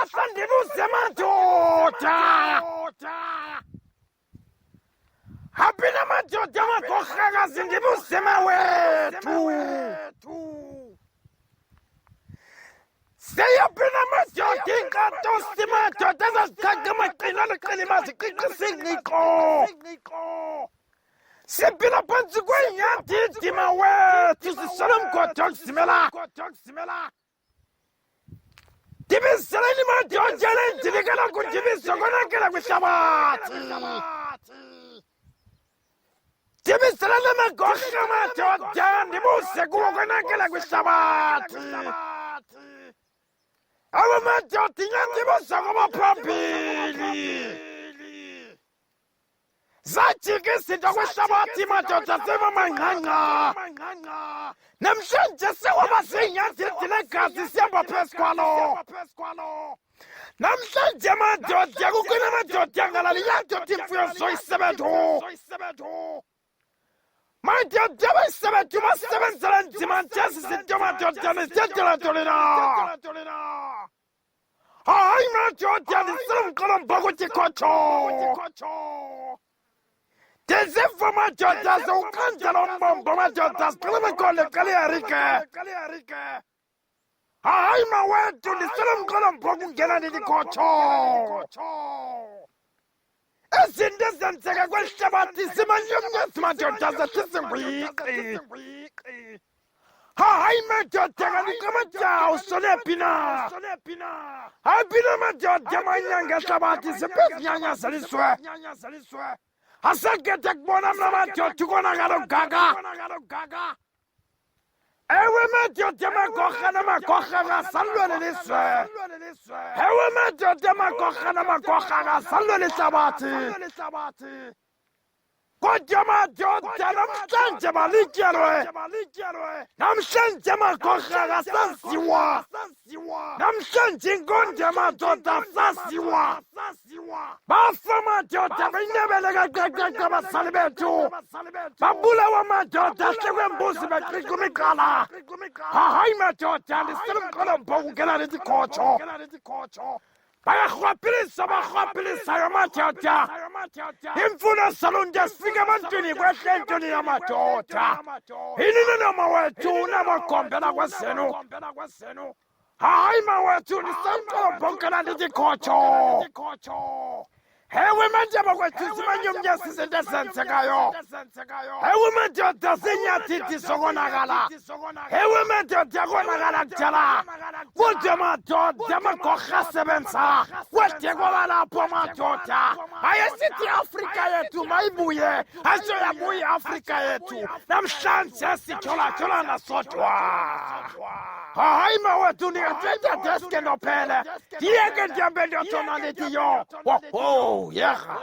Hlahla ndibuse madoda. Hapina madoda magorhakazi ndibuse mawethu. Seyapina madoda inkatosi madoda ezazichacha amaqina aliqili maziqiqisa ingqiqo. Siphila phansi kwenyandidi mawethu sisole mgodo okusimela. Ndibiseleni madoda lendilikela kundibiso konakela kwihlabathi. Ndibiseleni amagorha madoda ndibuse kuwo konakela kwihlabathi. Awo madoda inyandibusa kwabaphambili. Zajika izinto kwihlabathi madoda ziba manqanqa. Namhlanje sewaba ziinyandidi legazi sihamba phezu kwalo. Namhlanje madoda kukhona amadoda angalali yandoda imfuyo zoyisebendu. Madoda abayisebendu basebenzela nzima nje ezi zinto madoda nizithetela ntoni na? Hayi madoda ndisela umqolomba ukuthi khotsho. Ndiziva madoda ziwukhandela umbombo madoda siqale bekhole qale yarike. Hayi mawethu ndisela umqolomba okungena ndithi khotsho. Izinto ezenzeka kwehlabathi zimanyumnyezi madoda zethi zingwiqi. Hayi madoda kanti amajawu solephi na? Haphina madoda amanyanga ehlabathi ziphezinyanyazeliswe. Asakhethe kubona mna madoda ukonakala ugaga. Ewe madoda amagorha namagorha akasalwele liswe. Ewe madoda amagorha namagorha akasalwele ihlabathi. Kodwa madoda namhlanje malityelwe. Namhlanje amagorha akasaziwa. Namhlanje inkonde madoda asaziwa. Bafa madoda benyebele kaqaqaqa abazali bethu. Babulawa madoda ahlekwe embuzi beqiqa imigqala. Hayi madoda ndisela umqolomba ukungena ndithi khotsho. Bayarhwaphilisayo madoda. Imfuno salunde sifike ebantwini kwehle entoni yamadoda. Inini nomawethu namagombela kwezenu. Hayi mawethu ndisela umqolomba ukungena ndithi khotsho. Ewe manje bakwethu zimanyumnyezi izinto ezenzekayo. Ewe madoda ziinyadidi zokonakala. Ewe madoda konakala kudala. Kodwa madoda amagorha asebenza. Kwede kwabalapho madoda. Ayesithi iAfrika yethu mayibuye. Ayizoyabuya iAfrika yethu. Namhlanje sitholatholana sodwa. Hayi mawethu ndingathetha deske ndophele. Ndiyeke ndihambe ndiyotshona ndithi yo. Yeha.